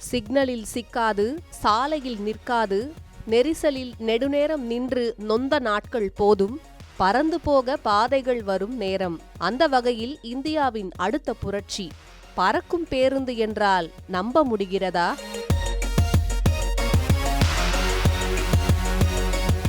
சிக்னலில் சிக்காது, சாலையில் நிற்காது, நெரிசலில் நெடுநேரம் நின்று நொந்த நாட்கள் போதும், பறந்து போக பாதைகள் வரும் நேரம். அந்த வகையில் இந்தியாவின் அடுத்த புரட்சி பறக்கும் பேருந்து என்றால் நம்ப முடிகிறதா?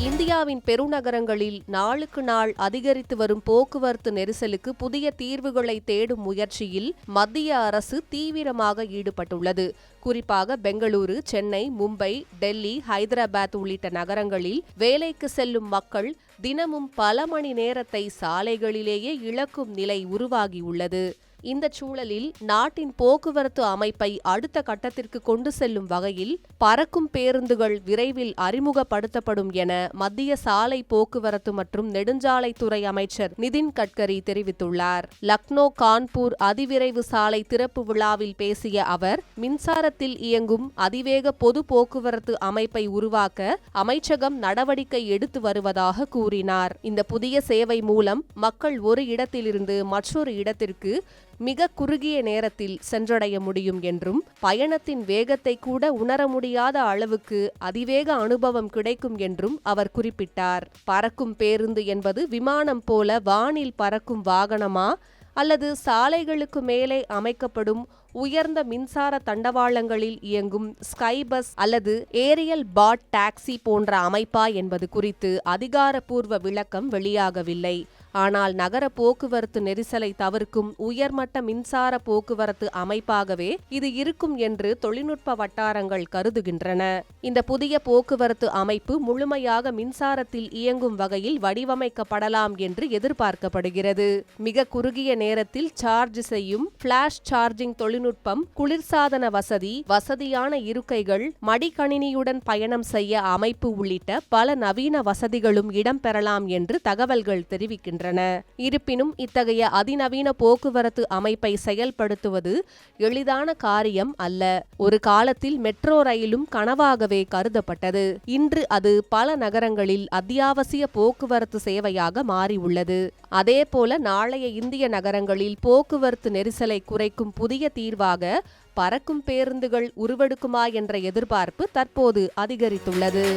இந்தியாவின் பெருநகரங்களில் நாளுக்கு நாள் அதிகரித்து வரும் போக்குவரத்து நெரிசலுக்கு புதிய தீர்வுகளை தேடும் முயற்சியில் மத்திய அரசு தீவிரமாக ஈடுபட்டுள்ளது. குறிப்பாக பெங்களூரு, சென்னை, மும்பை, டெல்லி, ஹைதராபாத் உள்ளிட்ட நகரங்களில் வேலைக்கு செல்லும் மக்கள் தினமும் பல மணி நேரத்தை சாலைகளிலேயே இழக்கும் நிலை உருவாகியுள்ளது. இந்த சூழலில் நாட்டின் போக்குவரத்து அமைப்பை அடுத்த கட்டத்திற்கு கொண்டு செல்லும் வகையில் பறக்கும் பேருந்துகள் விரைவில் அறிமுகப்படுத்தப்படும் என மத்திய சாலை போக்குவரத்து மற்றும் நெடுஞ்சாலைத்துறை அமைச்சர் நிதின் கட்கரி தெரிவித்துள்ளார். லக்னோ கான்பூர் அதிவிரைவு சாலை திறப்பு விழாவில் பேசிய அவர், மின்சாரத்தில் இயங்கும் அதிவேக பொது போக்குவரத்து அமைப்பை உருவாக்க அமைச்சகம் நடவடிக்கை எடுத்து வருவதாக கூறினார். இந்த புதிய சேவை மூலம் மக்கள் ஒரு இடத்திலிருந்து மற்றொரு இடத்திற்கு மிக குறுகிய நேரத்தில் சென்றடைய முடியும் என்றும், பயணத்தின் வேகத்தை கூட உணர முடியாத அளவுக்கு அதிவேக அனுபவம் கிடைக்கும் என்றும் அவர் குறிப்பிட்டார். பறக்கும் பேருந்து என்பது விமானம் போல வானில் பறக்கும் வாகனமா அல்லது சாலைகளுக்கு மேலே அமைக்கப்படும் உயர்ந்த மின்சார தண்டவாளங்களில் இயங்கும் ஸ்கை பஸ் அல்லது ஏரியல் பாட் டாக்ஸி போன்ற அமைப்பா என்பது குறித்து அதிகாரப்பூர்வ விளக்கம் வெளியாகவில்லை. ஆனால் நகர போக்குவரத்து நெரிசலை தவிர்க்கும் உயர்மட்ட மின்சார போக்குவரத்து அமைப்பாகவே இது இருக்கும் என்று தொழில்நுட்ப வட்டாரங்கள் கருதுகின்றன. இந்த புதிய போக்குவரத்து அமைப்பு முழுமையாக மின்சாரத்தில் இயங்கும் வகையில் வடிவமைக்கப்படலாம் என்று எதிர்பார்க்கப்படுகிறது. மிக குறுகிய நேரத்தில் சார்ஜ் செய்யும் பிளாஷ் சார்ஜிங் தொழில்நுட்பம், குளிர்சாதன வசதி, வசதியான இருக்கைகள், மடிக்கணினியுடன் பயணம் செய்ய அமைப்பு உள்ளிட்ட பல நவீன வசதிகளும் இடம்பெறலாம் என்று தகவல்கள் தெரிவிக்கின்றன. இருப்பினும் இத்தகைய அதிநவீன போக்குவரத்து அமைப்பை செயல்படுத்துவது எளிதான காரியம் அல்ல. ஒரு காலத்தில் மெட்ரோ ரயிலும் கனவாகவே கருதப்பட்டது. இன்று அது பல நகரங்களில் அத்தியாவசிய போக்குவரத்து சேவையாக மாறியுள்ளது. அதேபோல நாளைய இந்திய நகரங்களில் போக்குவரத்து நெரிசலை குறைக்கும் புதிய தீர்வாக பறக்கும் பேருந்துகள் உருவெடுக்குமா என்ற எதிர்பார்ப்பு தற்போது அதிகரித்துள்ளது.